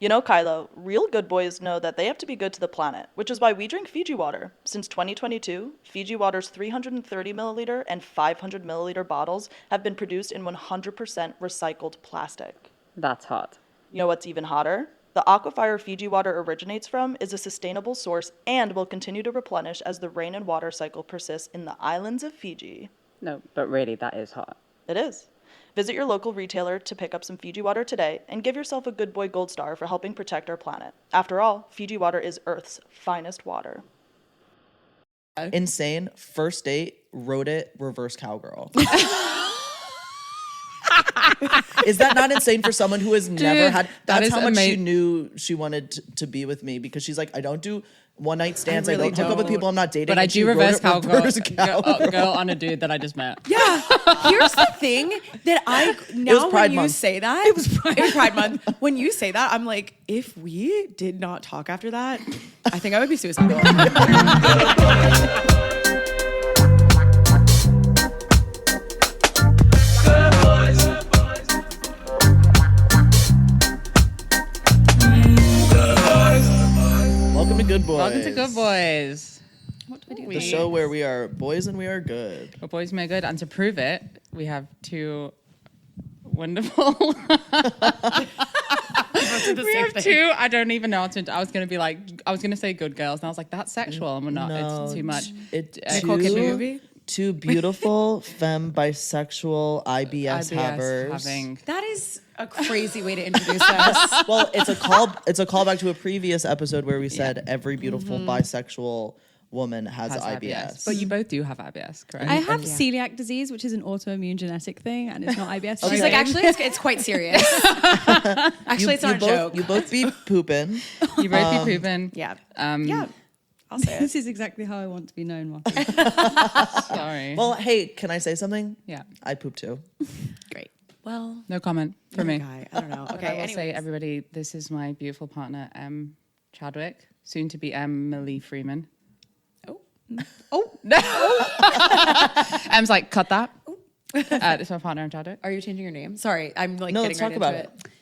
You know, Kylo, real good boys know that they have to be good to the planet, which is why we drink Fiji water. Since 2022, Fiji water's 330 milliliter and 500 milliliter bottles have been produced in 100% recycled plastic. That's hot. You know what's even hotter? The aquifer Fiji water originates from is a sustainable source and will continue to replenish as the rain and water cycle persists in the islands of Fiji. No, but really, that is hot. It is. Visit your local retailer to pick up some Fiji water today and give yourself a Good Boy Gold Star for helping protect our planet. After all, Fiji water is Earth's finest water. Insane. First date, wrote it, reverse cowgirl. Is that not insane for someone who has never had? That's how much she knew she wanted to be with me, because she's like, I don't do one night stands. I don't hook up with people I'm not dating. But I do reverse cowgirl. Go on a dude that I just met. Yeah. Here's the thing that when you say that, it was Pride Month. When you say that, I'm like, if we did not talk after that, I think I would be suicidal. Welcome to Good Boys. Welcome to Good Boys. What do we do? The show where we are boys and we are good. We're boys and we're good. And to prove it, we have two wonderful... we have two, I don't even know what to... I was going to say good girls, and I was like, that's sexual, and we're not. No, it's too much. Two beautiful femme bisexual IBS havers. That is a crazy way to introduce us. Well, it's a callback to a previous episode where we said every beautiful bisexual woman has IBS. But you both do have IBS, correct? I have celiac disease, which is an autoimmune genetic thing, and it's not IBS. She's like, actually, it's quite serious. Actually, it's not a joke. You both be pooping. You both be pooping. Yeah. Yeah. I'll say it. This is exactly how I want to be known, Motti. Sorry. Well, hey, can I say something? Yeah. I poop too. Great. Well, No comment for me. guy, I don't know. Okay, I will say, everybody, this is my beautiful partner, Chadwick, soon to be Emily Freeman. Oh, No. Em's like, cut that. This is my partner, Chadwick. are you changing your name? Sorry, I'm like No, getting let's right talk into about it. it.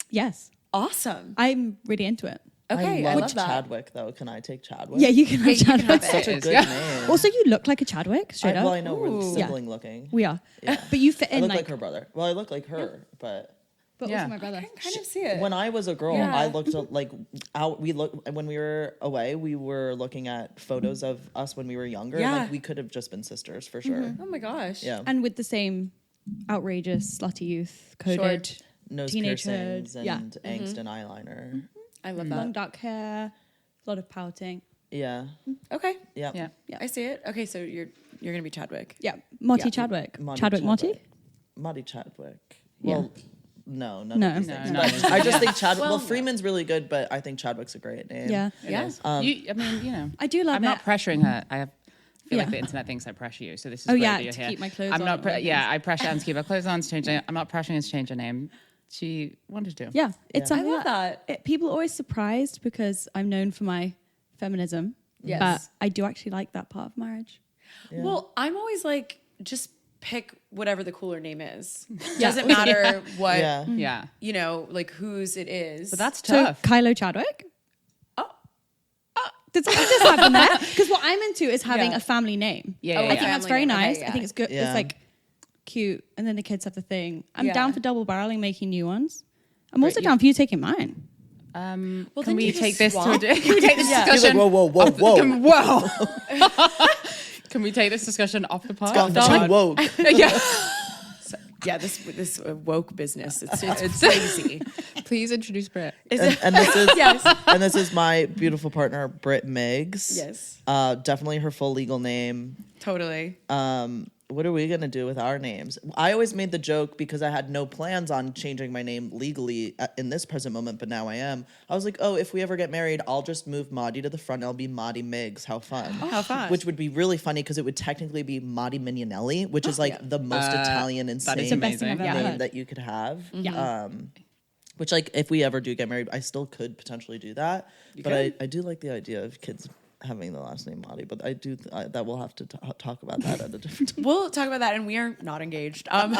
Yes, Awesome. I'm really into it. Okay, I I love love that. Chadwick though. Can I take Chadwick? Yeah, you can have Chadwick. Such a It is, good yeah. name. Also, you look like a Chadwick, straight up. Well, I know we're Ooh. sibling looking. We are. Yeah. But you fit I in look like, like her brother. Well, I look like her, but Yeah. also my brother. I can kind of see it. when I was a girl, Yeah. I looked like out. When we were away, we were looking at photos of us when we were younger. Yeah. And, like, we could have just been sisters for sure. Oh my gosh. Yeah. And with the same outrageous, slutty youth, coded Nose teenagehood. piercings and Yeah. angst and eyeliner. I love long that. dark hair, a lot of pouting. Yeah. Okay. Yeah. Yeah. I see it. Okay, so you're gonna be Chadwick. Yeah, Motti Yeah. Chadwick. Motti Chadwick Motti? Chadwick. Motti Chadwick. Well, no. No. No. No. I just think Chadwick. Well, Freeman's really good, but I think Chadwick's a great name. Yeah. Yeah. I mean, you know. I do love I'm it. not pressuring her. I feel like Yeah. the internet thinks I pressure you, so this is Oh, great yeah, that you're to here. keep my clothes I'm on not. and things. I pressure her to keep her clothes on. To change. I'm not pressuring her to change her name. She wanted to. Yeah, it's I something love that. people are always surprised because I'm known for my feminism. Yes. But I do actually like that part of marriage. Well, I'm always like, just pick whatever the cooler name is. Doesn't matter what, Yeah. Yeah. you know, like whose it is. But that's So tough. Kylo Chadwick. Oh. Did something just happen there? Because what I'm into is having Yeah. a family name. Yeah, Oh, yeah, I yeah. think that's Family very name. Okay, nice. yeah. I think it's good. Yeah. It's like cute, and then the kids have the thing. I'm Yeah. down for double barreling, making new ones. I'm also you- down for you taking mine. Well, Can then we you take just this to swap? can we take this He's like, discussion? whoa. Can we take this discussion off the pod? Gone darling? too woke. Yeah. Yeah, this woke business. It's crazy. Please introduce Britt. And this is Yes. and this is my beautiful partner, Britt Miggs. Yes. Definitely her full legal name. Totally. What are we gonna do with our names? I always made the joke because I had no plans on changing my name legally in this present moment, but now I am. I was like, oh, if we ever get married, I'll just move Motti to the front. I'll be Motti Miggs. How fun! How fun. Which would be really funny because it would technically be Motti Mignonelli, which is like the most Italian insane is amazing. I've ever name heard. that you could have. Yeah. Which, like, if we ever do get married, I still could potentially do that. But could. I do like the idea of kids having the last name Motti, but I do that we'll have to talk about that at a different time. We'll talk about that, and we are not engaged. Just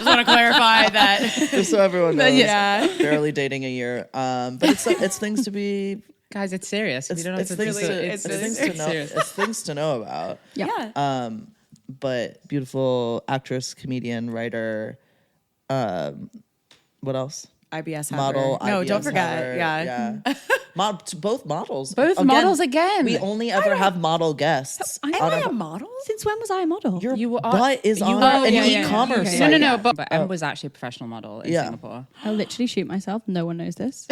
want to clarify that. Just so everyone knows, Yeah. barely dating a year. But it's things to be. Guys, it's serious. It's, We don't have it's to things do to, it. it's things to know. serious. It's things to know about. Yeah. But beautiful actress, comedian, writer. What else? IBS Model. haver. No, IBS don't forget. haver, Yeah. Both models. Both models again. We only ever have model guests. I Am I a model? Since when was I a model? Your You are- butt is on are- an yeah, yeah, e-commerce okay. site. No. But Em was actually a professional model in Yeah. Singapore. I'll literally shoot myself. No one knows this.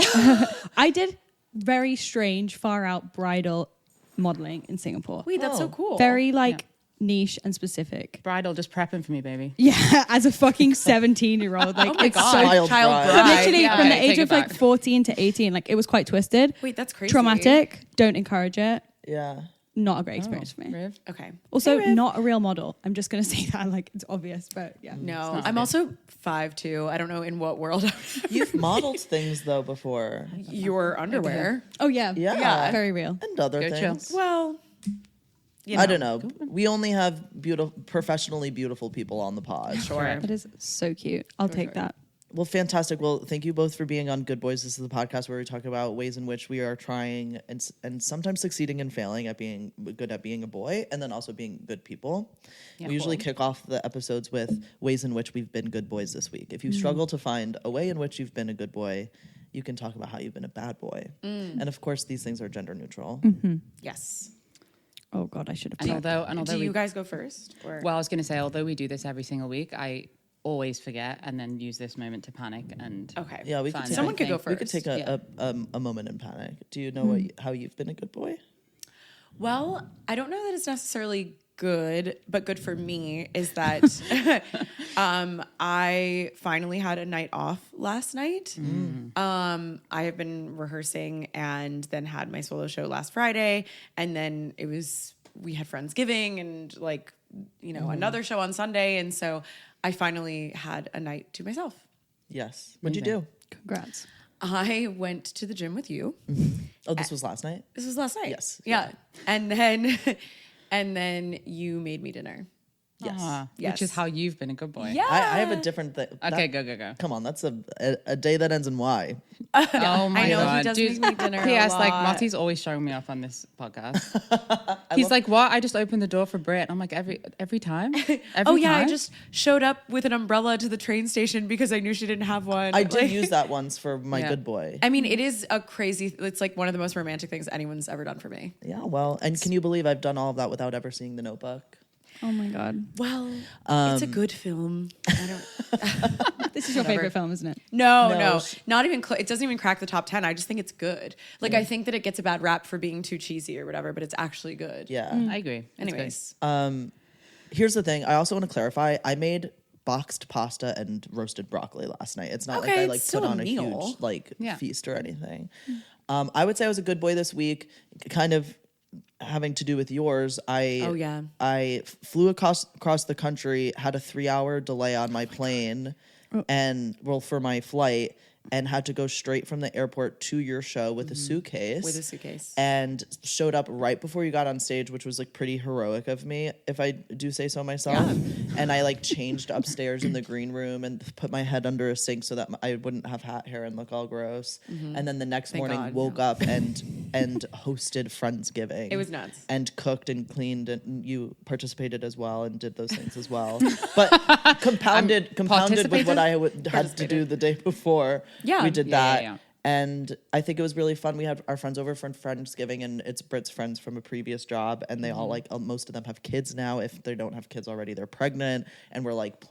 I did very strange, far out bridal modeling in Singapore. Wait, that's so cool. Very niche and specific. Bridal, just prepping for me, baby. Yeah, as a fucking 17-year-old. Like, Oh my it's God. so Child bride. literally Yeah. from the Okay, age take of it like back. 14 to 18, like it was quite twisted. Wait, that's crazy. Traumatic. Don't encourage it. Yeah. Not a great experience for me. Riv? Okay. Also, Hey, Riv. not a real model. I'm just gonna say that, like it's obvious, but yeah. No, I'm also 5'2". I don't know in what world You've modeled things though before. your underwear. Oh yeah. Yeah. Very real. And other Go chill. things. Well, I don't know. We only have professionally beautiful people on the pod. Sure. That is so cute. I'll take that. Well, fantastic. Well, thank you both for being on Good Boys. This is the podcast where we talk about ways in which we are trying and sometimes succeeding and failing at being good at being a boy, and then also being good people. We usually kick off the episodes with ways in which we've been good boys this week. If you struggle to find a way in which you've been a good boy, you can talk about how you've been a bad boy. And of course, these things are gender neutral. Yes. Oh god, I should have. And checked. although Do we, you guys go first? Or? well, I was going to say, although we do this every single week, I always forget and then use this moment to panic and Okay. Yeah, we could Fine. take, Someone could go we could first. take a moment in panic. Do you know how you've been a good boy? Well, I don't know that it's necessarily good, but good for me is that I finally had a night off last night. I have been rehearsing and then had my solo show last Friday, and then we had Friendsgiving and another show on Sunday, and so I finally had a night to myself. Yes. What'd you do? Congrats. I went to the gym with you. Oh, this was last night? This was last night. Yes. Yeah. And then you made me dinner. Yes. which is how you've been a good boy. Yeah. I have a different thing. Okay, go. Come on, that's a day that ends in Y. Oh my I know god. he does Dude, make me dinner a P.S. Like lot. Motti's always showing me off on this podcast. He's like, "What? I just opened the door for Brit." I'm like, every time. Oh yeah, I time? just showed up with an umbrella to the train station because I knew she didn't have one. I did use that once for my Yeah. good boy. I mean, it is a crazy. It's like one of the most romantic things anyone's ever done for me. Yeah, well, and can you believe I've done all of that without ever seeing The Notebook? Oh my god. Well, it's a good film. I don't. This is your favorite film, isn't it? No, not even. It doesn't even crack the top 10. I just think it's good. Like I think that it gets a bad rap for being too cheesy or whatever, but it's actually good. Yeah. I agree. It's good. Anyways, Here's the thing. I also want to clarify. I made boxed pasta and roasted broccoli last night. It's not like Okay, I it's like still put a on a meal. huge Yeah. feast or anything. I would say I was a good boy this week. Kind of having to do with yours. I flew across the country, had a 3-hour delay on my plane, for my flight, and had to go straight from the airport to your show with a suitcase. with a suitcase. And showed up right before you got on stage, which was like pretty heroic of me, if I do say so myself. And I like changed upstairs in the green room and put my head under a sink so that I wouldn't have hat hair and look all gross. And then the next morning God, woke up and hosted Friendsgiving. It was nuts. And cooked and cleaned, and you participated as well and did those things as well. But compounded with what I had to do the day before. Yeah. We did Yeah, that. yeah. And I think it was really fun. We had our friends over for Friendsgiving, and it's Britt's friends from a previous job, and they all most of them have kids now. If they don't have kids already, they're pregnant, and we're like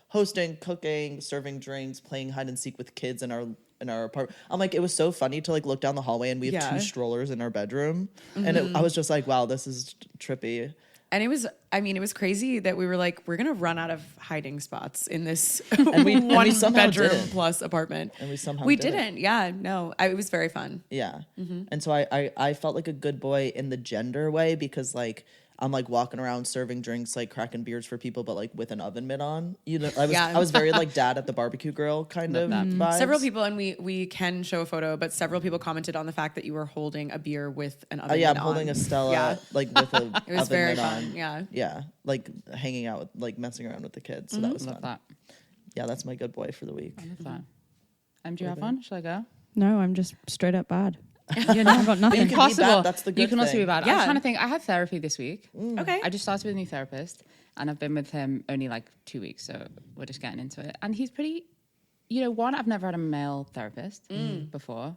hosting, cooking, serving drinks, playing hide and seek with kids in our apartment. I'm like, it was so funny to like look down the hallway, and we have 2 strollers in our bedroom, and I was just like, wow, this is trippy. And it was crazy that we were like, we're gonna run out of hiding spots in this we one somehow bedroom didn't. plus apartment. And we somehow didn't. Yeah, no, it was very fun. Yeah. And so I felt like a good boy in the gender way because like I'm like walking around serving drinks, like cracking beers for people, but like with an oven mitt on. You know, I Yeah. was very like dad at the barbecue grill kind of vibes. Several people, and we can show a photo, but several people commented on the fact that you were holding a beer with an oven Oh yeah, mitt I'm holding on. a Stella Yeah. like with a It was oven very mitt fun. on. Yeah. Yeah, like hanging out with like messing around with the kids. So that was Love fun. that. Yeah, that's my good boy for the week. I love that. Do you have one? Shall I go? No, I'm just straight up bad. You're not. I've got nothing. You can be Impossible. bad, that's the good You can also thing. be bad. I Yeah. was trying to think. I had therapy this week. Okay. I just started with a new therapist, and I've been with him only like 2 weeks, so we're just getting into it. And he's pretty, one, I've never had a male therapist before,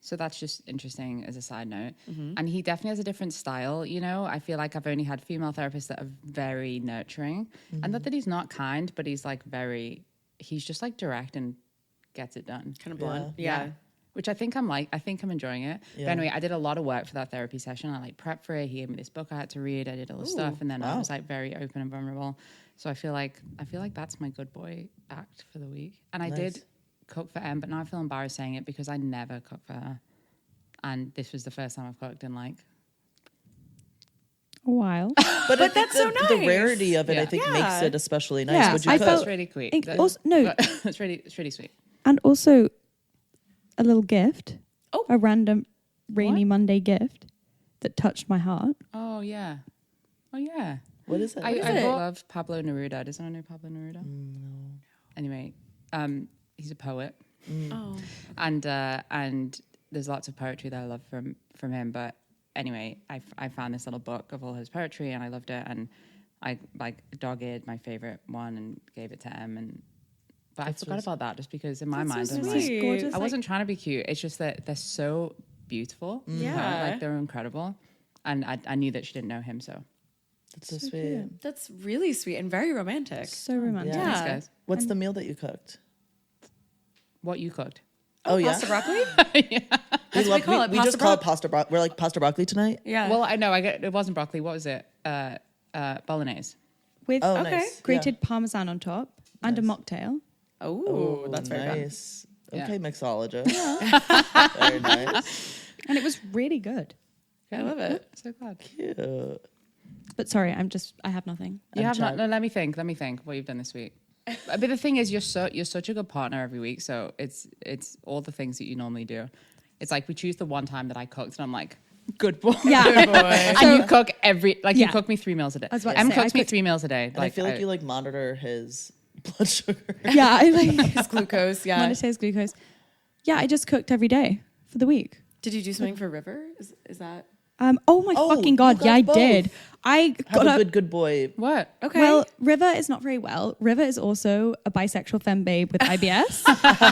so that's just interesting as a side note. And he definitely has a different style. I feel like I've only had female therapists that are very nurturing, and not that he's not kind, but he's like he's just like direct and gets it done. Kind of blunt. Yeah. Yeah. Which I think I'm enjoying it. Yeah. But anyway, I did a lot of work for that therapy session. I like prepped for it. He gave me this book I had to read. I did all this stuff, and then I wow. was like very open and vulnerable. So I feel like that's my good boy act for the week. And I did cook for Em, but now I feel embarrassed saying it because I never cook for her. And this was the first time I've cooked in like A while. But I think that's so the nice. rarity of it, I Yeah. think, Yeah. makes it especially nice. Yeah, Would you I cook? felt- that's really sweet. No, It's really sweet. and also a little gift. Oh. A random rainy What? Monday gift that touched my heart. Oh yeah. What is it? I it? love Pablo Neruda. Does anyone know Pablo Neruda? No. Anyway, he's a poet. Oh. And there's lots of poetry that I love from him. But anyway, I found this little book of all his poetry and I loved it. And I like dog-eared my favorite one and gave it to Em. But I forgot about that just because in my mind so I'm sweet. like, It's gorgeous. I wasn't trying to be cute. It's just that they're so beautiful. Yeah. Like they're incredible. And I knew that she didn't know him, so That's so sweet. That's really sweet and very romantic. So romantic. Yeah. thanks Yeah. guys. What's the meal that you cooked? What you cooked? Oh, yeah. Pasta broccoli? We That's what we call it. We just call it pasta broccoli. We're like pasta broccoli tonight. Yeah. Well, I know it wasn't broccoli. What was it? Bolognese. With Oh, Okay. nice. grated parmesan on top and a mocktail. oh, that's very fun. nice. Yeah. Okay, mixologist. Very nice. And it was really good. I love it. So glad. Cute. But sorry, I have nothing. You have not. Chad? No, let me think what you've done this week. But the thing is, you're such a good partner every week. So it's all the things that you normally do. It's like we choose the one time that I cooked, and I'm like, good boy. Yeah. And you cook you Yeah. cook me 3 meals a day. I was about to Em say, I cooks me cooked- 3 meals a day. And I feel like you like monitor his blood sugar. Yeah, I like It's glucose, yeah. monetized glucose. Yeah, I just cooked every day for the week. Did you do something for River? Is that Oh my Oh, fucking god, you yeah, I got did. both. I Have got a up. good boy. what? okay? Well, River is not very well. River is also a bisexual femme babe with IBS,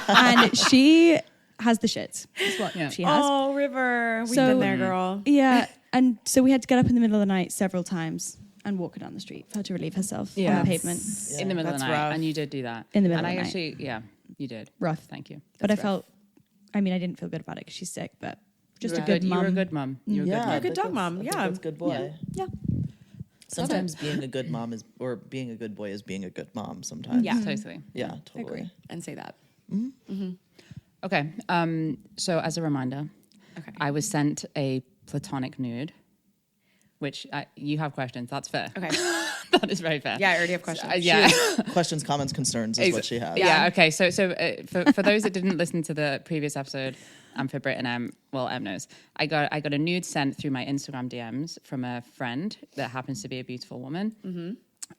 and she has the shits. Is what Yeah. she has. oh, River, we've So- been there, girl. Yeah, and so we had to get up in the middle of the night several times and walk her down the street for her to relieve herself on Yeah. the pavement. In the middle of That's the night, rough. and you did do that. In the middle and of the I night. actually, yeah, you did. Rough. Thank you. But I That's felt, I didn't feel good about it because she's sick, but just a Good. good You were a mum. good mum. You were a Yeah, good mum. You're a good I think dog mom, I think yeah. that's good boy. Yeah. Sometimes being a good mom or being a good boy is being a good mom. Sometimes. Yeah. Totally. Yeah. I Totally. agree. And say that. Okay. So as a reminder, Okay. I was sent a platonic nude, which you have questions. That's fair. Okay. That is very fair. Yeah, I already have questions. Yeah. Questions, comments, concerns is what she has. Yeah. Okay. So for those that didn't listen to the previous episode, and for Brit and Em, well, Em knows, I got a nude sent through my Instagram DMs from a friend that happens to be a beautiful woman. Mm-hmm.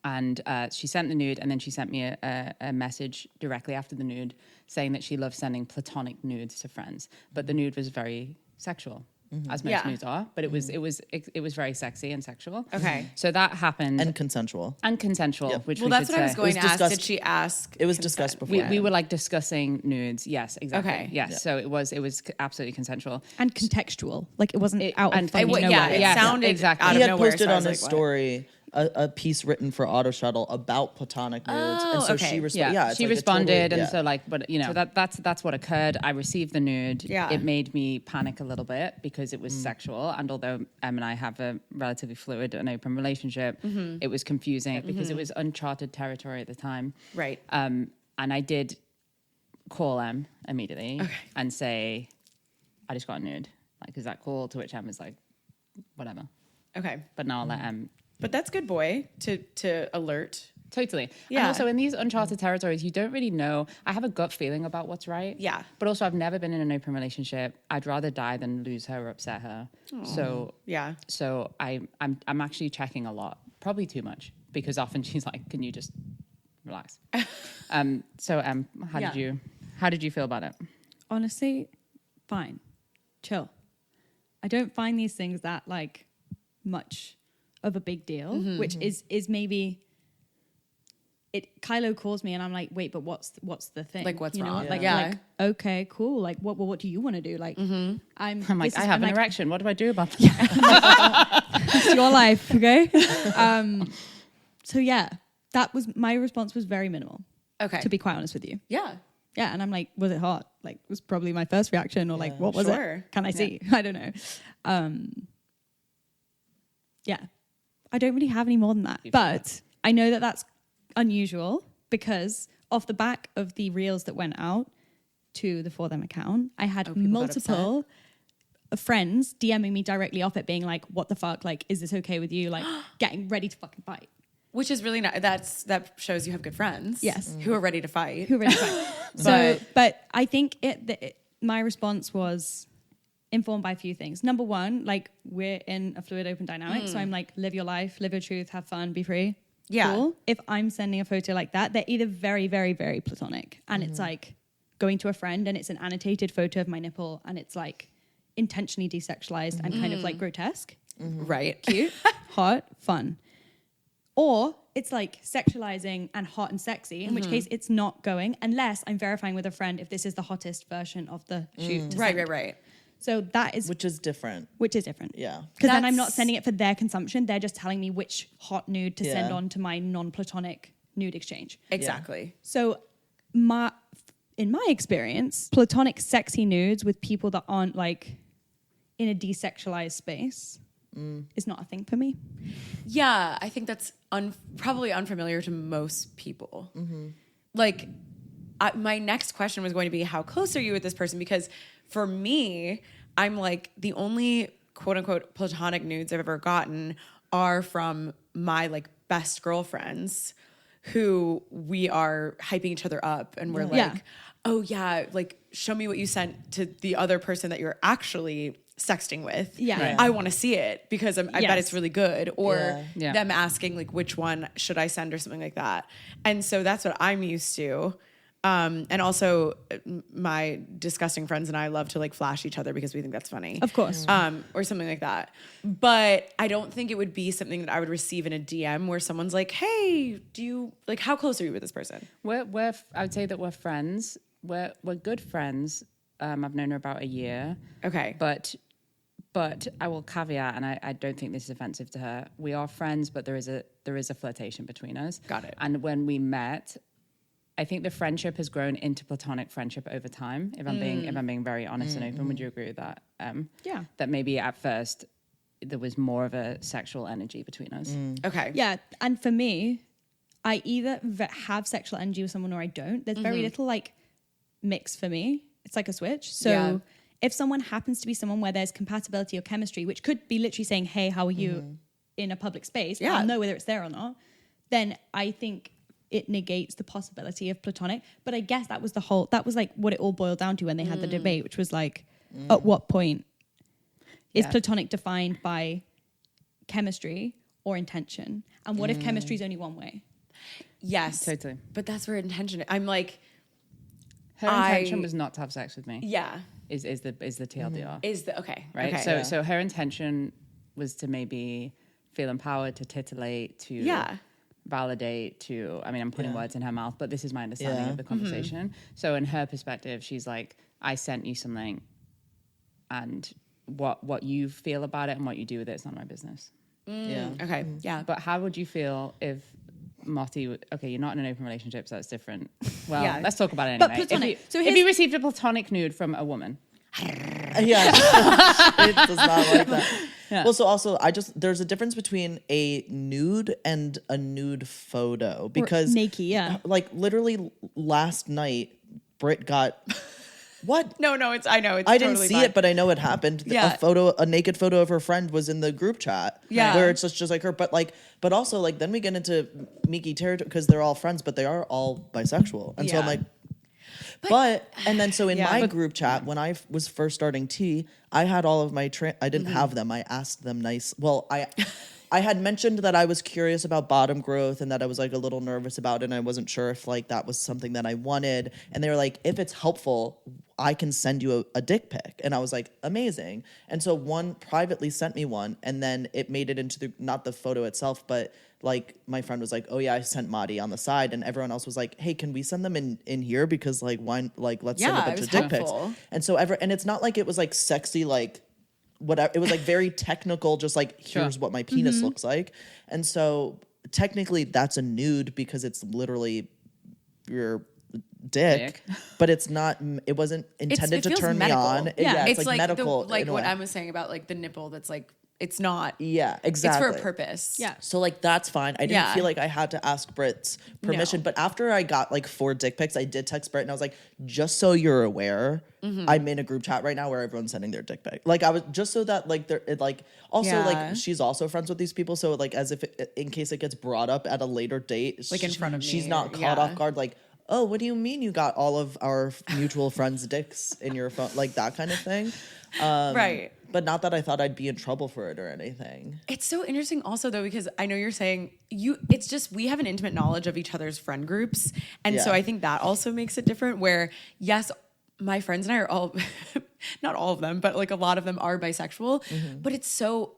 And she sent the nude, and then she sent me a message directly after the nude saying that she loves sending platonic nudes to friends, but the nude was very sexual. As most Yeah. nudes are, but it was very sexy and sexual. Okay. So that happened And consensual. and consensual, Yeah. which Well, we that's should what I was say. going to ask. discussed- Did she ask? It was consent? discussed We before. were like discussing nudes. Yes, exactly. Okay. Yes. Yeah. So it was absolutely consensual. And contextual. Like it wasn't It- out and of fucking it- nowhere. it Yeah, sounded exactly. out He of had nowhere. posted so I on was his like, what? story a piece written for Auto Shuttle about platonic nudes, and so okay. she responded. Yeah, it's she like a responded, totally- and so like, but so that's what occurred. I received the nude. Yeah. It made me panic a little bit because it was sexual, and although Em and I have a relatively fluid and open relationship, it was confusing because it was uncharted territory at the time. Right. And I did call Em immediately and say, I just got a nude. Like, is that cool? To which Em was like, whatever. Okay. But now I'll let Em. But that's good, boy, to alert. Totally. Yeah. And also in these uncharted territories, you don't really know. I have a gut feeling about what's right. Yeah. But also I've never been in an open relationship. I'd rather die than lose her or upset her. So Yeah. So I'm actually checking a lot, probably too much, because often she's like, "Can you just relax?" How did you feel about it? Honestly, fine. Chill. I don't find these things that like much of a big deal, which is maybe it. Kylo calls me and I'm like, wait, but what's the thing? Like, what's you know? wrong? Like, Yeah. like, okay, cool. Like, what do you want to do? Like, I'm like, I have an erection. What do I do about that? It's your life, okay? So yeah, that was my response. Was very minimal. Okay. To be quite honest with you. Yeah. Yeah, and I'm like, was it hot? Like, was probably my first reaction, or like, what was Sure. it? Can I see? I don't know. Yeah, I don't really have any more than that. But I know that that's unusual because off the back of the reels that went out to the For Them account, I had multiple friends DMing me directly off it, being like, "What the fuck? Like, is this okay with you?" Like, getting ready to fucking fight. Which is really nice. That shows you have good friends. Yes. Who are ready to fight. Who really fight. But I think my response was informed by a few things. Number one, like, we're in a fluid, open dynamic. So I'm like, live your life, live your truth, have fun, be free. Yeah. Cool. If I'm sending a photo like that, they're either very, very, very platonic, and it's like going to a friend and it's an annotated photo of my nipple and it's like intentionally desexualized and kind of like grotesque. Right. Cute, hot, fun. Or it's like sexualizing and hot and sexy, in which case it's not going unless I'm verifying with a friend if this is the hottest version of the shoot. to send. Right. So that is Which is different. Yeah. Because then I'm not That's- sending it for their consumption. They're just telling me which hot nude to send Yeah. on to my non-platonic nude exchange. Exactly. So in my experience, platonic sexy nudes with people that aren't like in a desexualized space is not a thing for me. Yeah, I think that's probably unfamiliar to most people. Like, my next question was going to be, how close are you with this person? Because for me, I'm like, the only quote unquote platonic nudes I've ever gotten are from my like best girlfriends who we are hyping each other up. And we're like, Yeah. oh yeah, like show me what you sent to the other person that you're actually sexting with. Yeah. Right. I want to see it because I bet Yes. it's really good. Or Yeah. them asking like, which one should I send or something like that. And so that's what I'm used to. And also my disgusting friends and I love to like flash each other because we think that's funny. Of course. Or something like that. But I don't think it would be something that I would receive in a DM where someone's like, hey, do you like, how close are you with this person? I would say that we're friends. We're good friends. I've known her about a year. Okay. But I will caveat, and I don't think this is offensive to her. We are friends, but there is a flirtation between us. Got it. And when we met, I think the friendship has grown into platonic friendship over time. If I'm being very honest and open, would you agree with that? Yeah. That maybe at first there was more of a sexual energy between us. Okay. Yeah, and for me, I either have sexual energy with someone or I don't. There's very little like mix for me. It's like a switch. So Yeah. if someone happens to be someone where there's compatibility or chemistry, which could be literally saying, hey, how are you in a public space? Yeah. I'll know whether it's there or not. Then I think it negates the possibility of platonic. But I guess that was like what it all boiled down to when they had the debate, which was like, at what point is platonic defined by chemistry or intention? And what if chemistry is only one way? Yes. Totally. But that's where intention, I'm like, Her intention was not to have sex with me. yeah. Is the TLDR. Is the, okay. Right. Okay. So her intention was to maybe feel empowered, to titillate, to validate, to, I mean, I'm putting words in her mouth, but this is my understanding of the conversation. So in her perspective, she's like, I sent you something, and what you feel about it and what you do with it is none of my business. Yeah. Okay. Yeah. But how would you feel if Motti, okay, you're not in an open relationship, so that's different. Well, Yeah. let's talk about it But anyway. platonic. If you received a platonic nude from a woman, Yeah, it does not like that. Yeah. Well, so also, there's a difference between a nude and a nude photo because naked, yeah. like literally last night, Britt got What? No, I know. It's I didn't totally see fine. it, but I know it happened. Yeah. A naked photo of her friend was in the group chat. Yeah. Where it's just like her, but also like then we get into Miki territory because they're all friends, but they are all bisexual, and so I'm Yeah. like, but and then so in Yeah. my But- group chat when I was first starting tea, I had all of my I didn't have them. I asked them nice. Well, I had mentioned that I was curious about bottom growth and that I was like a little nervous about it, and I wasn't sure if like that was something that I wanted. And they were like, if it's helpful, I can send you a dick pic. And I was like, amazing. And so one privately sent me one, and then it made it into not the photo itself, but like my friend was like, oh yeah, I sent Motti on the side, and everyone else was like, hey, can we send them in here, because like why, like let's send a Yeah, bunch it of dick was pics. helpful. And so and it's not like it was like sexy like whatever, it was like very technical, just like here's what my penis looks like. And so technically that's a nude because it's literally your dick. But it's not, it wasn't intended it to feels turn medical. me on. Yeah. It's like medical like in a what way. I was saying about like the nipple that's like it's not Yeah, exactly. it's for a purpose. Yeah. So like that's fine. I didn't Yeah. feel like I had to ask Britt's permission. No. But after I got like 4 dick pics, I did text Britt and I was like, just so you're aware, I'm in a group chat right now where everyone's sending their dick pic. Like I was just so that like they're like also Yeah. like she's also friends with these people. So like as if in case it gets brought up at a later date, Like in front of she's me not or- caught yeah. off guard. Like, oh, what do you mean you got all of our mutual friends' dicks in your phone? Like that kind of thing. Right. But not that I thought I'd be in trouble for it or anything. It's so interesting also though, because I know you're saying it's just, we have an intimate knowledge of each other's friend groups. And so Yeah. I think that also makes it different where yes, my friends and I are all, not all of them, but like a lot of them are bisexual, but it's so,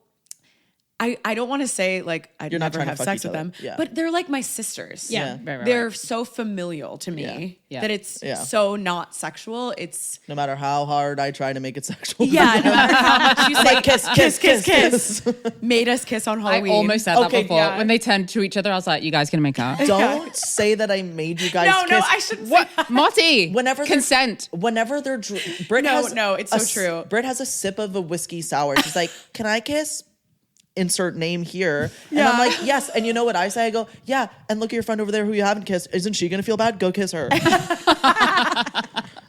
I don't want to say like I'd You're not never trying to have fuck sex each with them, other. Yeah. but they're like my sisters. Yeah. Right. They're so familial to me Yeah. that it's Yeah. so not sexual. It's No matter how hard I try to make it sexual. yeah, no matter how much you say like kiss. made us kiss on I Halloween. almost said Okay, that before. yeah. When they turned to each other, I was like, you guys gonna make out? Don't say that I made you guys No, kiss. no, I shouldn't say that. Motti, Whenever they're- consent. Whenever they're Britt No, has no, it's so true. Britt has a sip of a whiskey sour. She's like, "Can I kiss?" Insert name here. And I'm like, yes. And you know what I say? I go, yeah. And look at your friend over there who you haven't kissed. Isn't she gonna feel bad? Go kiss her.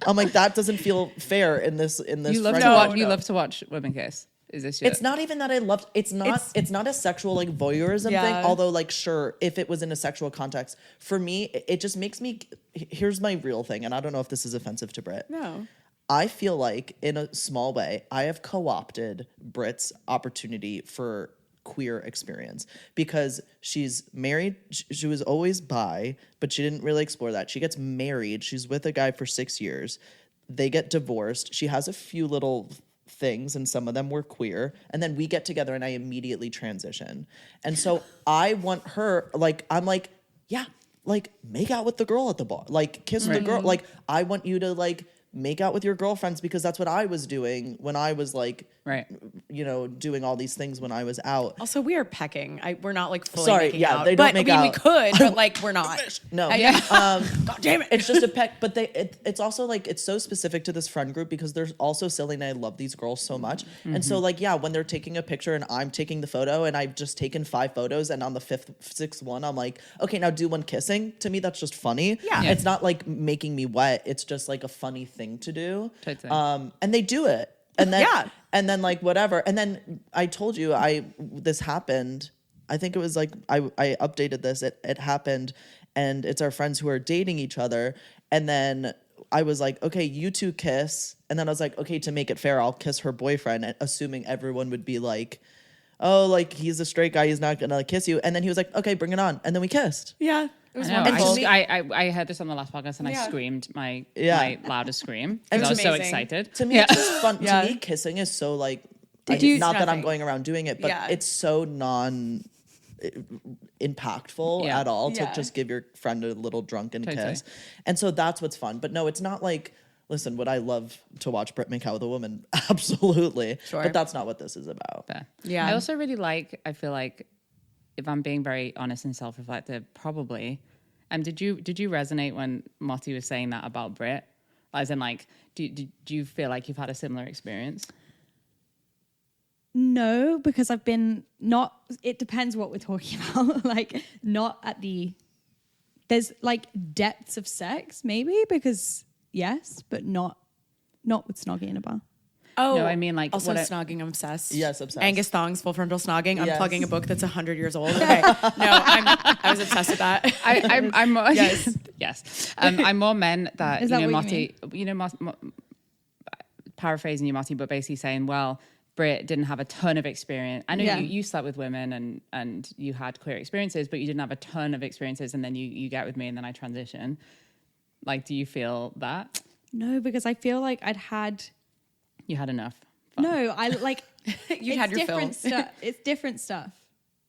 I'm like, that doesn't feel fair in this. You love friend to group. watch. You love to watch women kiss. Is this your? It's not even that I loved. It's not a sexual like voyeurism thing. Yeah. Although like sure, if it was in a sexual context, for me, it just makes me. Here's my real thing, and I don't know if this is offensive to Britt. No. I feel like in a small way, I have co-opted Britt's opportunity for queer experience because she's married. She was always bi, but she didn't really explore that. She gets married. She's with a guy for 6 years. They get divorced. She has a few little things and some of them were queer, and then we get together and I immediately transition. And so I want her, like, I'm like, yeah, like make out with the girl at the bar, like kiss the girl, like I want you to like make out with your girlfriends because that's what I was doing when I was like, Right. you know, doing all these things when I was out. Also, we are pecking. We're not like fully Sorry, making yeah, out. they don't but, make I mean, out. we could, but like we're not. No, God damn it. it's just a peck, but it's also like it's so specific to this friend group because they're also silly and I love these girls so much. And so like yeah, when they're taking a picture and I'm taking the photo and I've just taken 5 photos and on the 6th one I'm like, okay, now do one kissing. To me that's just funny. Yeah. It's not like making me wet. It's just like a funny thing to do. Totally. And they do it. And then Yeah. and then like whatever. And then I told you this happened. I think it was like I updated this. It happened, and it's our friends who are dating each other. And then I was like, okay, you two kiss. And then I was like, okay, to make it fair, I'll kiss her boyfriend, and assuming everyone would be like, oh, like he's a straight guy, he's not gonna kiss you. And then he was like, okay, bring it on. And then we kissed. Yeah. It was I know. wonderful. I heard this on the last podcast and I Yeah. screamed my loudest scream And because I was it's so amazing. excited. To me, it's just fun. Yeah. To me, kissing is so like, you- not that I'm Nothing. going around doing it, but Yeah. it's so impactful Yeah. at all to Yeah. just give your friend a little drunken Totally. kiss. And so that's what's fun. But no, it's not like, listen, would I love to watch Britt make out with a woman? Absolutely. Sure. But that's not what this is about. Fair. Yeah. I also really I feel like if I'm being very honest and self-reflective, probably. And did you resonate when Motti was saying that about Brit? As in, like, do you feel like you've had a similar experience? No, because I've been not, it depends what we're talking about. Like, not at there's like depths of sex, maybe, because yes, but not not with snogging in a bar. Oh, No, I mean, like, also what I- snogging obsessed. Yes, obsessed. Angus Thong's Full Frontal Snogging. I'm Yes. plugging a book that's 100 years old. Okay, no, I was obsessed with that. I'm more, Yes. yes. I'm more men that, Is you that know, what you Motti, you know, paraphrasing you, Motti, but basically saying, well, Brit didn't have a ton of experience. I know Yeah. you slept with women and you had queer experiences, but you didn't have a ton of experiences, and then you get with me and then I transition. Like, do you feel that? No, because I feel like I'd had. You had enough fun? No, I like. You had your fill. different stuff. It's different stuff.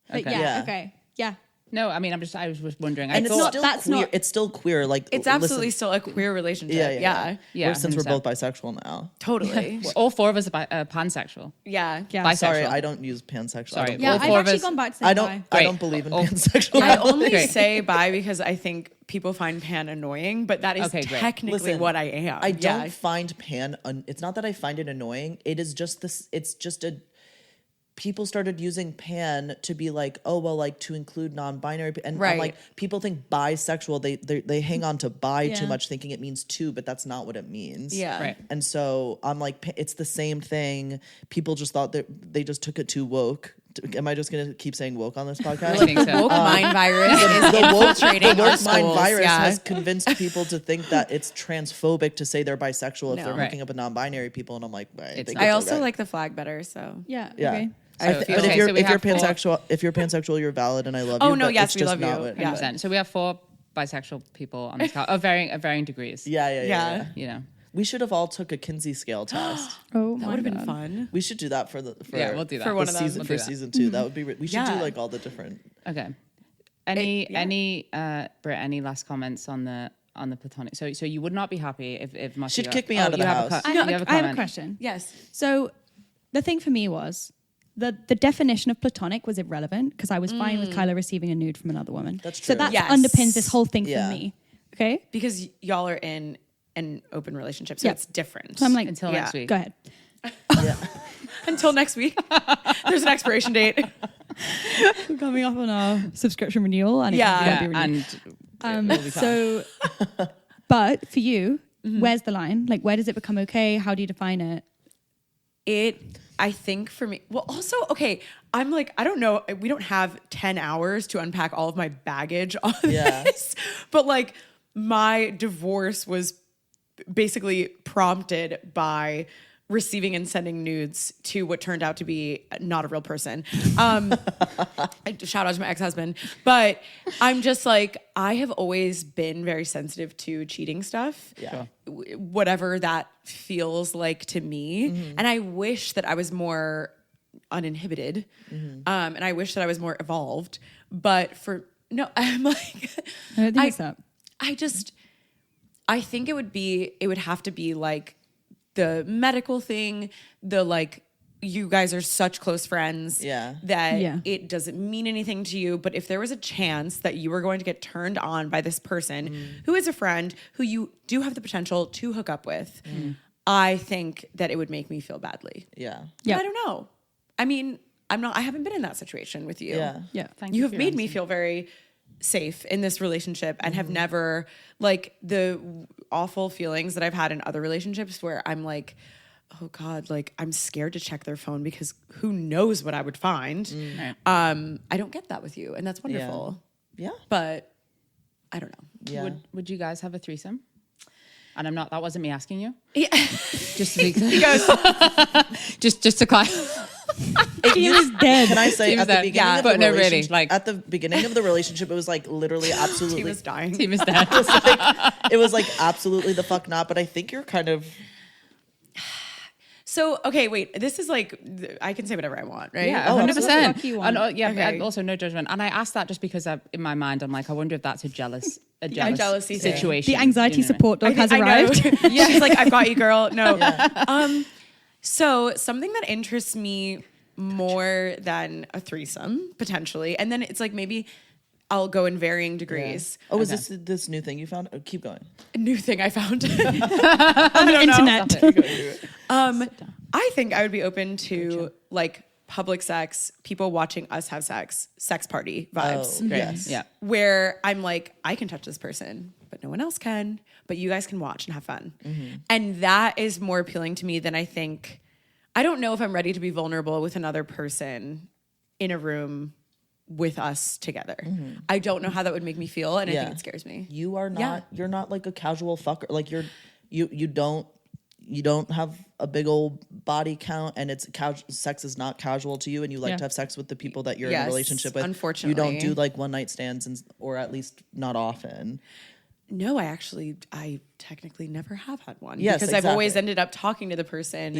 But Okay. yeah, Yeah. okay, yeah. No, I mean, I was just wondering. And I it's thought, still that's queer. not- It's still queer. Like It's listen- absolutely still a queer relationship. Yeah, Yeah, Since we're 100%. both bisexual now. totally. all four of us are pansexual. Yeah. Yeah. Bisexual. Sorry, I don't use pansexual. Sorry. I don't, Yeah, All I've four of actually us- gone back to saying bi. I Great. don't believe in Oh. pansexual. I only Great. say bi because I think people find pan annoying, but that is Okay, great. technically Listen, what I am. I don't Yeah. find pan. It's not that I find it annoying. It is just this. It's just a. People started using pan to be like, oh well, like to include non-binary, and I'm Right. like, people think bisexual. They hang on to bi too Yeah. much, thinking it means two, but that's not what it means. Yeah. Right. And so I'm like, it's the same thing. People just thought that they just took it too woke. Am I just gonna keep saying woke on this podcast? I think so. Woke mind virus is the infiltrating woke our mind schools. virus Yeah. has convinced people to think that it's transphobic to say they're bisexual if No. they're Right. hooking up with non-binary people, and I'm like, I It's think not. I it's also okay. like the flag better. So Yeah, yeah. okay. I So- but okay, if you're so we if you're have four- pansexual, you're valid, and I love you. Oh, no, but yes, it's we just love not you. what- Yeah. 100%. So we have 4 bisexual people on this call of varying degrees. Yeah. Yeah. You know. We should have all took a Kinsey scale test. Oh, that my would have been God. fun. We should do that for Yeah, we'll do that. For one the of them. season We'll for do that. season 2. That would be. We should do Yeah. like all the different. Okay. Yeah. Britt, any last comments on the platonic? So you would not be happy if Motti She'd got- kick me out of you the have a house. co- I you have, have a, a I have a comment. question. Yes. So the thing for me was the definition of platonic was irrelevant because I was fine with Kylo receiving a nude from another woman. That's So true. that Yes. underpins this whole thing Yeah. for me. Okay. Because y'all are in an open relationship, so Yeah. it's different. So I'm like, Until Yeah. next week. go ahead. Yeah. until next week. There's an expiration date. We're coming up on our subscription renewal. And Yeah. it's Yeah, gonna be renewed. and it will be fun. So, but for you, where's the line? Like, where does it become okay? How do you define it? I think for me, well, also, okay, I'm like, I don't know, we don't have 10 hours to unpack all of my baggage on Yeah. this, but like my divorce was basically prompted by receiving and sending nudes to what turned out to be not a real person. Shout out to my ex-husband. But I'm just like, I have always been very sensitive to cheating stuff. Yeah. Whatever that feels like to me. And I wish that I was more uninhibited. And I wish that I was more evolved. But I'm like, I don't think it's that. I think it would have to be like the medical thing, the like, you guys are such close friends Yeah. that Yeah. it doesn't mean anything to you. But if there was a chance that you were going to get turned on by this person who is a friend who you do have the potential to hook up with, I think that it would make me feel badly. Yeah. Yeah. But I don't know. I mean, I haven't been in that situation with you. Yeah. Yeah. Thank You you have for your made me honesty. feel very safe in this relationship and have never, like, the awful feelings that I've had in other relationships where I'm like, oh God, like I'm scared to check their phone because who knows what I would find. Right. I don't get that with you, and that's wonderful. Yeah. But I don't know. Yeah. Would you guys have a threesome? And that wasn't me asking you. Yeah. Just to be clear. He goes, just to clarify. He was dead. Can I say Team at is the dead. beginning Yeah, of but the no, really, relationship, like- at the beginning of the relationship, it was like literally absolutely. he was dying. Team is dead. It was like absolutely the fuck not. But I think you're kind of. So, okay, wait. This is like, I can say whatever I want, right? Yeah, Oh, 100%. absolutely. What you want. And, yeah, Okay. and also no judgment. And I asked that just because in my mind, I'm like, I wonder if that's a jealous jealousy thing. situation. The anxiety You know what support dog has I know. arrived. Yeah. She's like, I've got you, girl. No. So something that interests me more than a threesome, potentially, and then it's like maybe I'll go in varying degrees. Oh, is this new thing you found? Oh, keep going. A new thing I found. On the internet. I think I would be open to like public sex, people watching us have sex party vibes. Oh, yes. Yeah. Where I'm like, I can touch this person, but no one else can. but you guys can watch and have fun. And that is more appealing to me than I think. I don't know if I'm ready to be vulnerable with another person in a room with us together. I don't know how that would make me feel, and I think it scares me. You are not. You're not like a casual fucker. Like you don't have a big old body count, and it's sex is not casual to you, and you like to have sex with the people that you're in a relationship with. Unfortunately, you don't do like one night stands, or at least not often. No, I technically never have had one. Yes, because I've always ended up talking to the person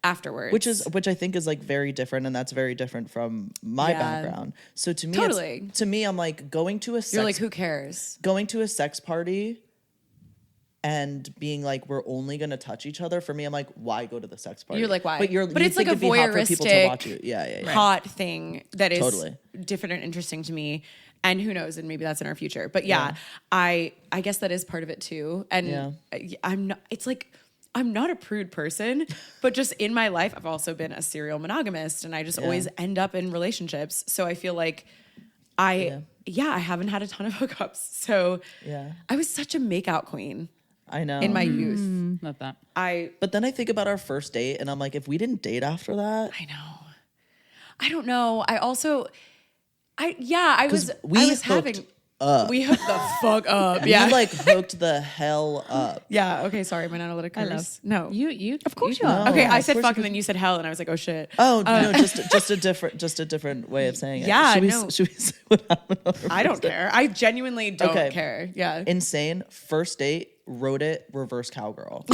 afterwards. Which I think is like very different, and that's very different from my background. So to me, I'm like going to a sex. You're like, who cares? Going to a sex party and being like, we're only gonna touch each other. For me, I'm like, why go to the sex party? You're like, why? But it's like a voyeuristic yeah. hot thing that is different and interesting to me. And who knows? And maybe that's in our future. But I guess that is part of it too. And I'm not. It's like I'm not a prude person, but just in my life, I've also been a serial monogamist, and I just always end up in relationships. So I feel like I haven't had a ton of hookups. So I was such a makeout queen. I know. In my youth. Love that. But then I think about our first date, and I'm like, if we didn't date after that, I know. I don't know. I also. I was having. We hooked the fuck up. Yeah, we like hooked the hell up. Yeah. Okay. Sorry, my not let it curse. No, You. Of course you are. Okay, I said fuck, and then you said hell, and I was like, oh shit. Oh no, just a different way of saying it. Yeah. Should we say what happened on our I don't first date? care. I genuinely don't care. Yeah. Insane first date. Wrote it reverse cowgirl.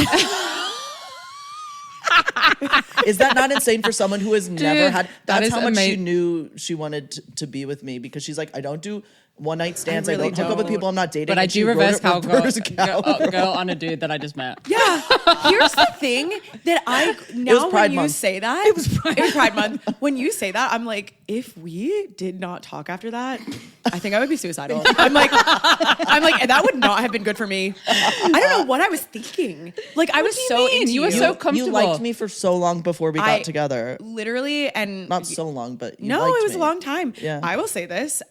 Is that not insane for someone who has never had? That's how much she knew she wanted to be with me, because she's like, I don't do one night stands. I don't hook up with people I'm not dating. But I do reverse cowgirl. Cowgirl. Go on a dude that I just met. Yeah. Here's the thing that when you say that, it was Pride Month. When you say that, I'm like, if we did not talk after that, I think I would be suicidal. I'm like, that would not have been good for me. I don't know what I was thinking. Like, I was so into you. Were so comfortable. You liked me for so long before we got together. Literally, and not so long, but it was me. a long time. Yeah. I will say this.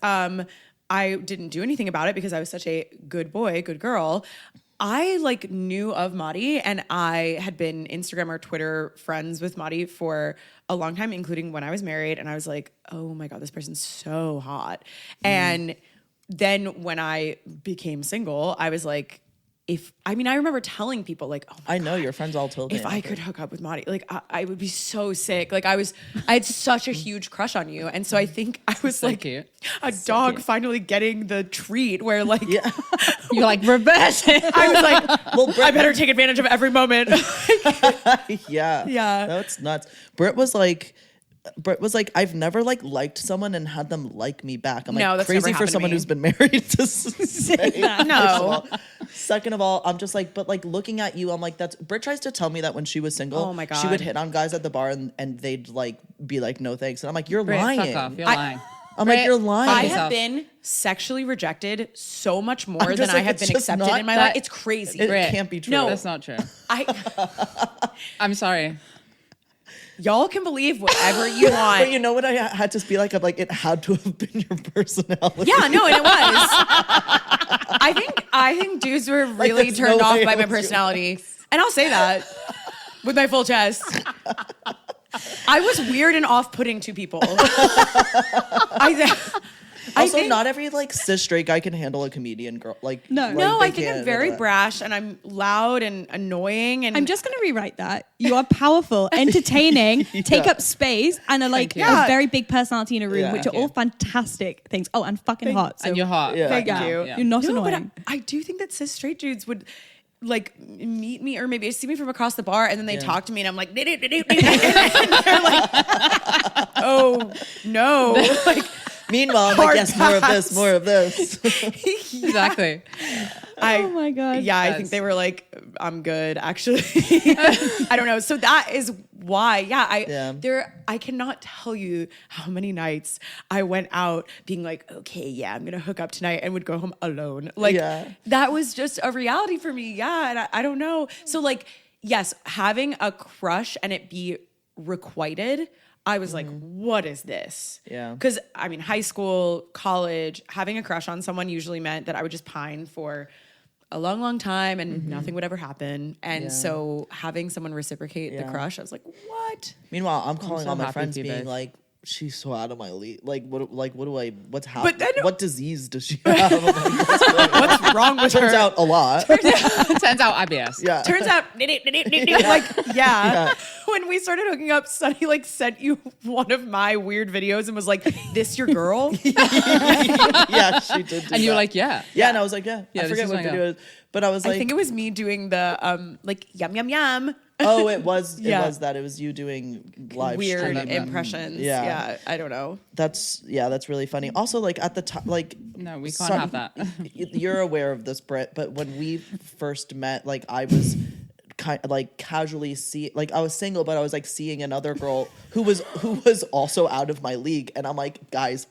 I didn't do anything about it because I was such a good boy, good girl. I like knew of Motti, and I had been Instagram or Twitter friends with Motti for a long time, including when I was married. And I was like, oh my God, this person's so hot. And then when I became single, I was like, I remember telling people like, oh my I know God, your friends all told me. If I could hook up with Motti, like I would be so sick. Like I had such a huge crush on you. And so I think I was so like cute. A dog finally getting the treat where like, you're like, reverse it. I was like, well, I better take advantage of every moment. Yeah. That's nuts. Britt was like, I've never like liked someone and had them like me back. I'm like, no, that's crazy for someone who's been married to say. No. Second of all, I'm just like, but like looking at you, I'm like, Britt tries to tell me that when she was single, oh my God, she would hit on guys at the bar and they'd like be like, no thanks. And I'm like, you're lying. Fuck off. You're lying. I'm like, you're lying. I have been sexually rejected so much more than I have been accepted in my life. It's crazy. It can't be true. No, that's not true. I'm sorry. Y'all can believe whatever you want. But you know what I had to be like? I'm like, it had to have been your personality. Yeah, no, and it was. I think dudes were really like, turned off by my personality. And I'll say that with my full chest. I was weird and off-putting to people. Also, not every like cis straight guy can handle a comedian girl. Like no, I think I'm very brash and I'm loud and annoying. And I'm just going to rewrite that. You are powerful, entertaining, take up space, and are like a very big personality in a room, which are all fantastic things. Oh, and fucking hot. So and you're hot. Yeah. Thank you. You're not annoying. But I do think that cis straight dudes would like meet me or maybe see me from across the bar and then they talk to me and I'm like, and they're like, oh no. Like, meanwhile, like, yes, more of this. Exactly. Oh my God. Yeah, I think they were like, I'm good, actually. I don't know. So that is why, I cannot tell you how many nights I went out being like, okay, yeah, I'm going to hook up tonight and would go home alone. Like, that was just a reality for me. Yeah, and I don't know. So like, yes, having a crush and it be requited, I was like, what is this? Yeah. Because, I mean, high school, college, having a crush on someone usually meant that I would just pine for a long, long time and nothing would ever happen. And so having someone reciprocate the crush, I was like, what? Meanwhile, I'm calling so all my happy friends for you being both. like, she's so out of my league. What's happening? then- What disease does she have? I'm like, What's wrong with turns her? out a lot. Turns out IBS. Yeah. Turns out, like, yeah. When we started hooking up, Sunny like sent you one of my weird videos and was like, "This your girl?" Yeah, she did. Do And you were that. like, yeah. yeah, and I was like, yeah. Yeah, I this forget is what my video it is, but I was like, I think it was me doing the like yum yum yum oh, it was Yeah. that. It was you doing live weird streaming. impressions. Yeah. Yeah, I don't know. That's really funny. Also, like at the time, like No, we can't have that. You're aware of this, Britt, but when we first met, like I was casually I was single, but I was like seeing another girl who was also out of my league, and I'm like, guys,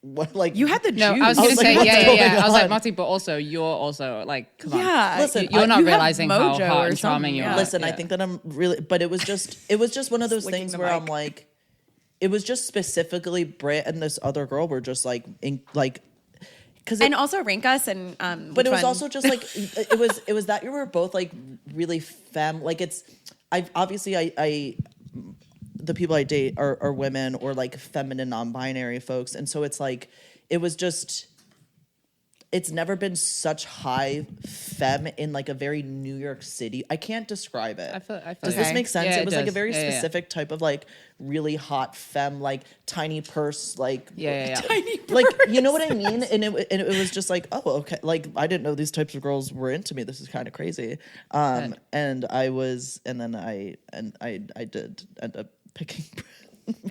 what? Like You had the juice. No, I was going to like, say, what's yeah. going I was like, on? Motti, but also you're also like, come on. Yeah, Listen, You're not you have realizing how mojo hot or and charming something, you yeah. are. Listen, I Yeah. think that I'm really, but it was just one of those Licking things the where I'm mic. like, it was just specifically Britt and this other girl were just like because and also rank us and but it was also just like it was that you were both like really like I the people I date are women or like feminine non-binary folks, and so it's like it was just it's never been such high femme in like a very New York City. I can't describe it. I feel Does it. this make sense? Yeah, it was like a does. very Yeah, yeah. specific type of like really hot femme, like tiny purse, like Yeah. like you know what I mean. And it was just like, oh, okay, like I didn't know these types of girls were into me. This is kind of crazy. And I did end up picking.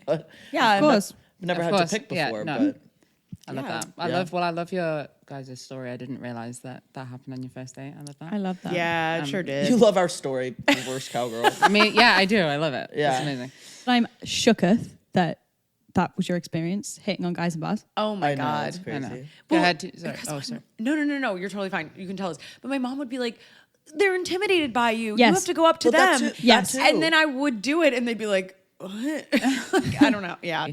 But yeah, Of course. I've never Of had course. to pick Yeah, before, no. but I love Yeah. that. I love your guys' story. I didn't realize that happened on your first date. I love that. I love that. Yeah, it sure did. you love our story, reverse cowgirl. I mean, yeah, I do. I love it. Yeah. It's amazing. I'm shooketh that was your experience hitting on guys in bars. Oh my I know, god. it's I know. crazy. Go Well, ahead. Sorry. because Oh, my- sorry. No. You're totally fine. You can tell us. But my mom would be like, "They're intimidated by you. Yes. You have to go up to Well, that them." too- Yes. that too. And then I would do it, and they'd be like, "What?" Like, I don't know. Yeah.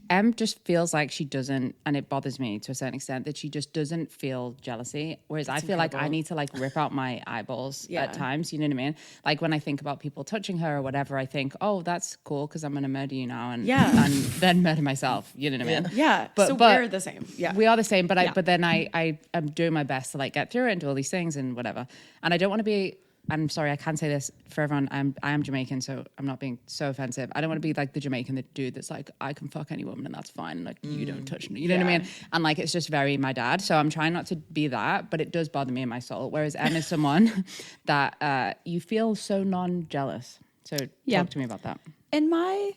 Em just feels like she doesn't, and it bothers me to a certain extent that she just doesn't feel jealousy. Whereas I feel like I need to like rip out my eyeballs Yeah. at times. You know what I mean? Like when I think about people touching her or whatever, I think, oh, that's cool because I'm going to murder you now and Yeah. and then murder myself. You know what I mean? Yeah. But- so but we're the same. Yeah. We are the same, but Yeah. but then I am doing my best to like get through it and do all these things and whatever. And I don't want to be. I'm sorry, I can say this for everyone. I am Jamaican, so I'm not being so offensive. I don't want to be like the Jamaican dude that's like, I can fuck any woman and that's fine. Like you don't touch me. You know what I mean? And like it's just very my dad. So I'm trying not to be that, but it does bother me in my soul. Whereas Em is someone that you feel so non-jealous. So Yeah. talk to me about that. In my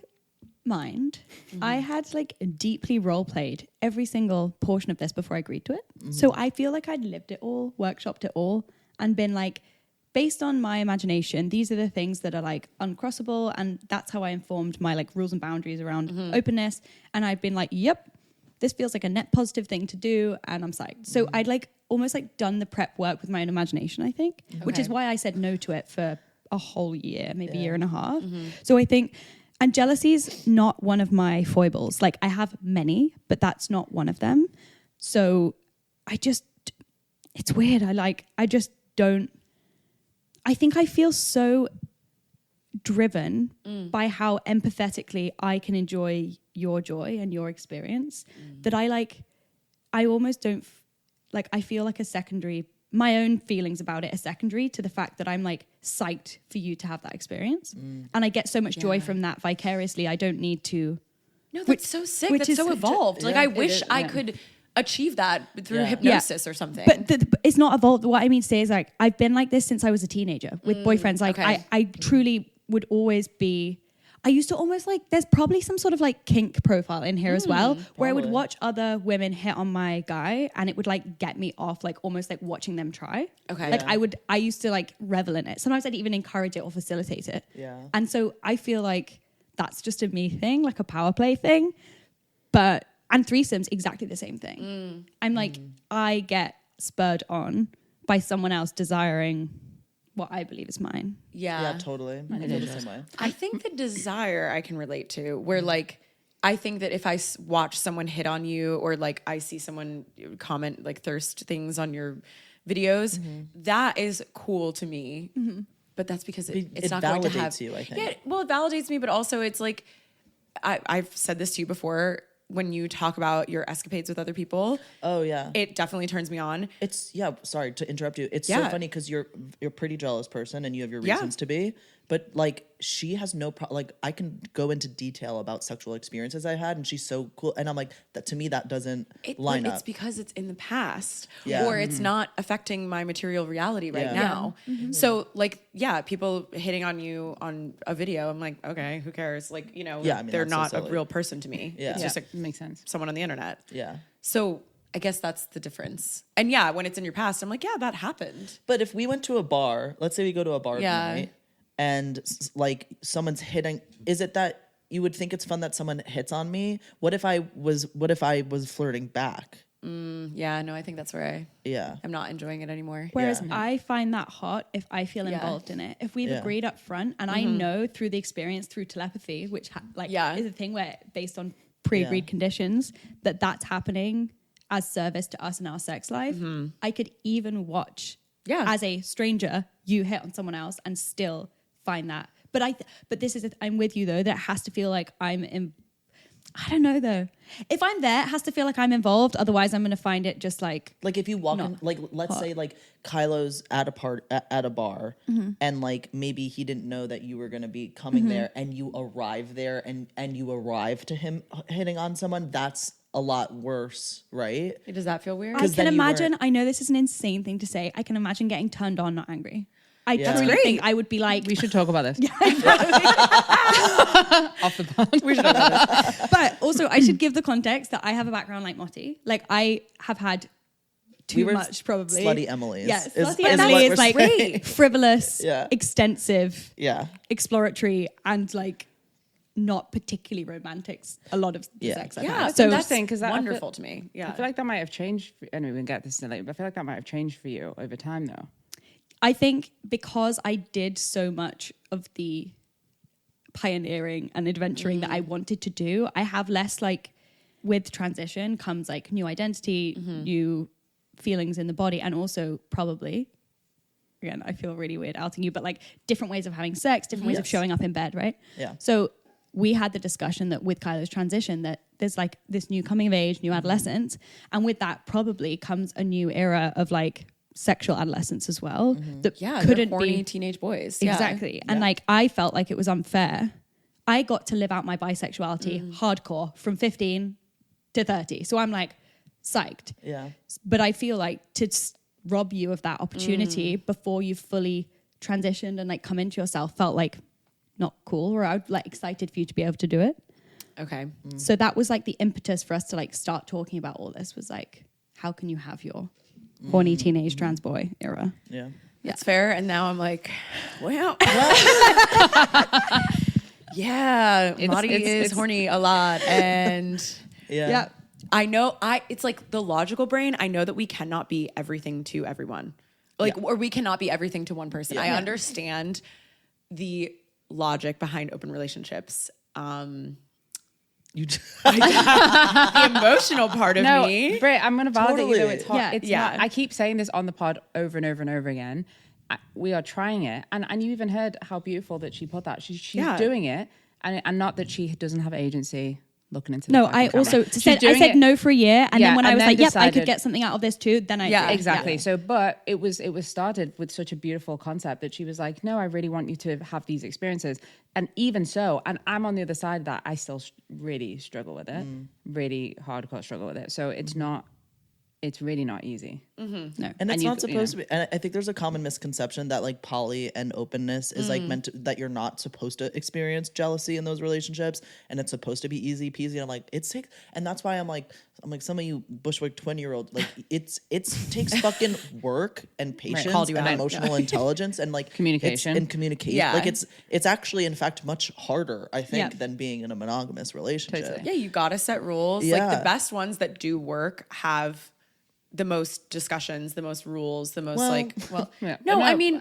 mind, I had like deeply role played every single portion of this before I agreed to it. So I feel like I'd lived it all, workshopped it all, and been like, based on my imagination, these are the things that are like uncrossable, and that's how I informed my like rules and boundaries around openness. And I've been like, yep, this feels like a net positive thing to do, and I'm psyched. So I'd like almost like done the prep work with my own imagination, I think, which is Okay. why I said no to it for a whole year, maybe year and a half. So I think, and jealousy is not one of my foibles. Like I have many, but that's not one of them. So it's weird. I just don't. I think I feel so driven by how empathetically I can enjoy your joy and your experience that I almost don't I feel like my own feelings about it are secondary to the fact that I'm like psyched for you to have that experience. And I get so much joy from that vicariously. I don't need to. No, that's so sick. which That's is so such a- evolved. Like yeah, I it wish is, I yeah. could achieve that through Yeah. hypnosis or something. But it's not evolved. What I mean to say is like I've been like this since I was a teenager with boyfriends. Like okay. I truly would always be. I used to almost like. There's probably some sort of like kink profile in here as well, where I would Probably. watch other women hit on my guy, and it would like get me off, like almost like watching them try. Okay. Like Yeah. I used to like revel in it. Sometimes I'd even encourage it or facilitate it. Yeah. And so I feel like that's just a me thing, like a power play thing. And threesomes, exactly the same thing. I'm like, I get spurred on by someone else desiring what I believe is mine. Yeah, totally. I feel the same way. I think the desire I can relate to, where like I think that if I watch someone hit on you, or like I see someone comment like thirst things on your videos, that is cool to me. But that's because it's It not going to validates have you, I think. Yeah, well, it validates me, but also it's like I've said this to you before. When you talk about your escapades with other people, Oh yeah. it definitely turns me on. It's sorry to interrupt you. It's so Yeah. funny because you're a pretty jealous person and you have your Yeah. reasons to be. But like she has no problem. Like I can go into detail about sexual experiences I had, and she's so cool. And I'm like, that to me that doesn't line It's up. because it's in the past, Yeah. or it's not affecting my material reality right Yeah. now. So like, yeah, people hitting on you on a video, I'm like, okay, who cares? Like, you know, Yeah, I mean, they're that's so not a silly. real person to me. Yeah. It's just Makes sense. someone on the internet. Yeah. So I guess that's the difference. And yeah, when it's in your past, I'm like, yeah, that happened. But if we went to a bar, let's say we go to a bar Yeah. tonight, and like someone's hitting, is it that you would think it's fun that someone hits on me? What if I was flirting back? Yeah, no, I think that's where Yeah. I'm not enjoying it anymore. Whereas Yeah. I find that hot if I feel Yeah. involved in it. If we've Yeah. agreed up front, and I know through the experience, through telepathy, which Yeah. is a thing where based on pre-agreed Yeah. conditions, that's happening as service to us in our sex life. I could even watch, as a stranger, you hit on someone else and still find that. But this is, I'm with you though, that it has to feel like I'm in. I don't know though. If I'm there, it has to feel like I'm involved. Otherwise, I'm going to find it just like Like if you walk No. in, like let's say like Kylo's at a bar, and like maybe he didn't know that you were gonna be coming there, and you arrive there, and you arrive to him hitting on someone. That's a lot worse, right? Does that feel weird? I 'Cause can then you imagine. weren't- I know this is an insane thing to say. I can imagine getting turned on, not angry. I Yeah. truly That's think great. I would be like. We should talk about this. Off the pod. But also, I should give the context that I have a background like Motti. Like I have had too We were much, probably. slutty Emily's. Yeah, is- slutty is Emily what is we're like saying. frivolous, Yeah. extensive, Yeah. exploratory, and like not particularly romantic. A lot of the Yeah. sex. I've Yeah, had. so So that's interesting, 'cause that- I feel- wonderful to me. Yeah. I feel like that might have changed. Anyway, we can get this in later, but I feel like that might have changed for you over time, though. I think because I did so much of the pioneering and adventuring that I wanted to do, I have less like with transition comes like new identity, new feelings in the body, and also probably, again, I feel really weird outing you, but like different ways of having sex, different ways of Yes. showing up in bed, right? Yeah. So we had the discussion that with Kylo's transition that there's like this new coming of age, new adolescence, and with that probably comes a new era of like sexual adolescence as well that Yeah, couldn't they're horny be teenage boys. Yeah. exactly. And like I felt like it was unfair. I got to live out my bisexuality hardcore from 15 to 30. So I'm like psyched. Yeah. But I feel like rob you of that opportunity before you've fully transitioned and like come into yourself felt like not cool, or I was like excited for you to be able to do it. Okay. So that was like the impetus for us to like start talking about all this was like, how can you have your horny teenage trans boy era? Yeah. That's fair. And now I'm like, well, yeah, Motti is horny a lot. And Yeah. Yeah. I know it's like the logical brain. I know that we cannot be everything to everyone. Like, or we cannot be everything to one person. I understand the logic behind open relationships. You The emotional part of No, me. Britt, I'm going to validate you though. Totally. It's hot. Yeah. It's Yeah. not. I keep saying this on the pod over and over and over again. We are trying it, and you even heard how beautiful that she put that. She's doing it, and not that she doesn't have agency. Looking into No, the I fucking also camera. She's said I doing said it- no for a year, and Yeah, then when I and was then like, "Yep, I could decided- get something out of this too," then I Yeah, did. Exactly. So, but it was started with such a beautiful concept that she was like, "No, I really want you to have these experiences." And even so, and I'm on the other side of that. I still really struggle with it, really hardcore struggle with it. So it's not. It's really not easy. No. And it's you- not supposed to be. And I think there's a common misconception that like poly and openness is like meant to, that you're not supposed to experience jealousy in those relationships, and it's supposed to be easy peasy. And I'm like, and that's why I'm like some of you Bushwick 20-year-old, like it's takes fucking work and patience Called you and out. emotional intelligence and like Communication. and communication. Yeah. Like it's actually in fact much harder, I think, Yeah. than being in a monogamous relationship. Totally. Yeah, you gotta set rules. Yeah. Like the best ones that do work have the most discussions, the most rules, the most Yeah. No, I mean,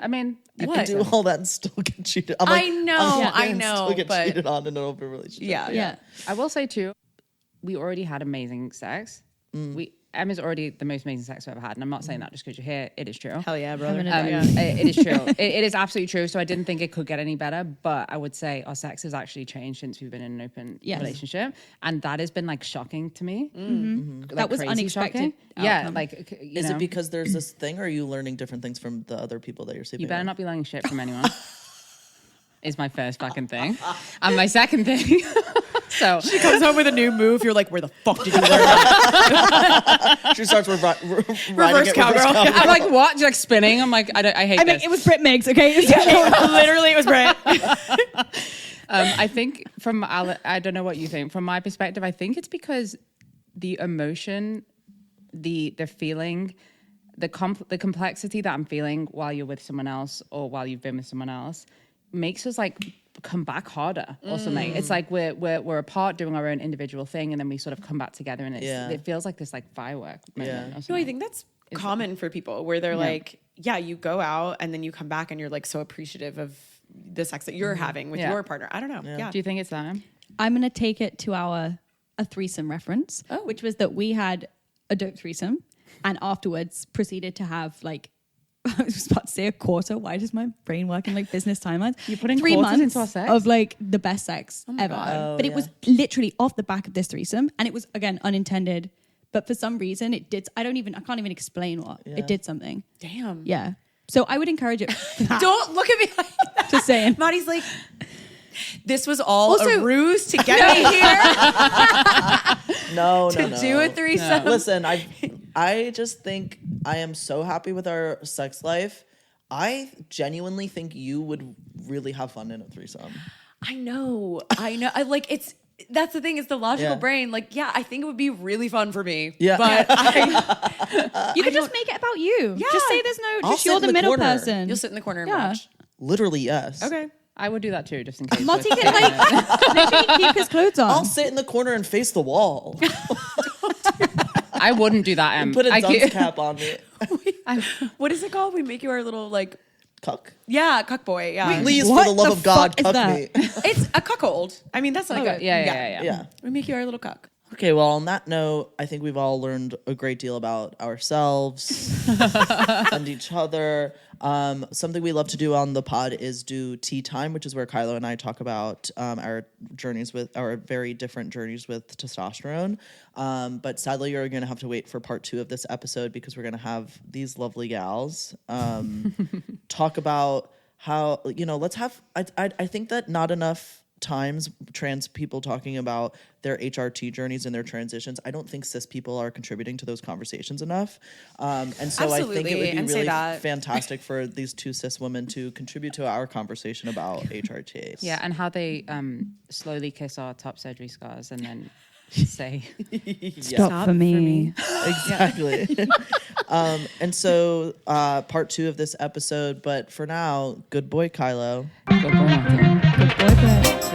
You what? can do all that and still get cheated. I'm I like, know, I'm I and know, still get but- cheated on in an open relationship. Yeah. Yeah. I will say too, we already had amazing sex. Emma's already the most amazing sex I've ever had. And I'm not saying that just because you're here. It is true. Hell yeah, brother. It is true. It is absolutely true. So I didn't think it could get any better, but I would say our sex has actually changed since we've been in an open relationship, and that has been like shocking to me. Like, That was crazy unexpected shocking. Yeah, outcome. like Is it because there's this thing, or are you learning different things from the other people that you're sleeping you better with? not be learning shit from anyone? Is my first fucking thing, and my second thing. So She comes home with a new move. You're like, where the fuck did you learn that? She starts Reverse cowgirl. I'm like, what? Just like spinning. I'm like, I hate I mean, this. it was Brit Miggs, okay? Literally, it was Brett. I think I don't know what you think. From my perspective, I think it's because the emotion, the feeling, the complexity that I'm feeling while you're with someone else or while you've been with someone else makes us like come back harder or something. It's like we're apart doing our own individual thing, and then we sort of come back together, and it feels like this like firework moment. Or No, something. I think that's common for people where they're like, yeah, you go out and then you come back and you're like so appreciative of the sex that you're having with your partner. I don't know. Yeah. Do you think it's that? I'm going to take it to a threesome reference, which was that we had a dope threesome and afterwards proceeded to have like, I was about to say a quarter. Why does my brain work in like business timelines? You're putting 3 quarters months into our sex? of like the best sex ever. God. But it was literally off the back of this threesome, and it was again unintended. But for some reason, it did. I can't even explain what it did. Something. Damn. Yeah. So I would encourage it. Don't look at me like that. Just saying. Motti's like, this was all Also- a ruse to get me here No, to do a threesome. Listen, I just think I am so happy with our sex life. I genuinely think you would really have fun in a threesome. I know. I like it's. That's the thing. It's the logical brain. Like, yeah, I think it would be really fun for me. Yeah. But You could just make it about you. Yeah. Just say there's no. I'll Just sit you're in the the middle corner. person. you'll sit in the corner and Yeah. watch. Literally, yes. Okay. I would do that too, just in case. Monty can like literally keep his clothes on. I'll sit in the corner and face the wall. I wouldn't do that. Put a I dunce can't- cap on me. What is it called? We make you our little like, Cuck. yeah, cuck boy. Yeah. Please, What for the love the of God, fuck is cuck that? me. It's a cuckold. I mean, that's like a Yeah. Yeah. We make you our little cuck. Okay, well, on that note, I think we've all learned a great deal about ourselves and each other. Something we love to do on the pod is do tea time, which is where Kylo and I talk about our very different journeys with testosterone. But sadly, you're going to have to wait for part 2 of this episode because we're going to have these lovely gals talk about how, let's have, I think that not enough times trans people talking about their HRT journeys and their transitions. I don't think cis people are contributing to those conversations enough. And so I think it would be and say really that. fantastic for these 2 cis women to contribute to our conversation about HRTs. Yeah, and how they slowly kiss our top surgery scars and then say, Stop for me. Exactly. And so part 2 of this episode, but for now, good boy, Kylo. "Good boy, Motti." Good boy, Brit.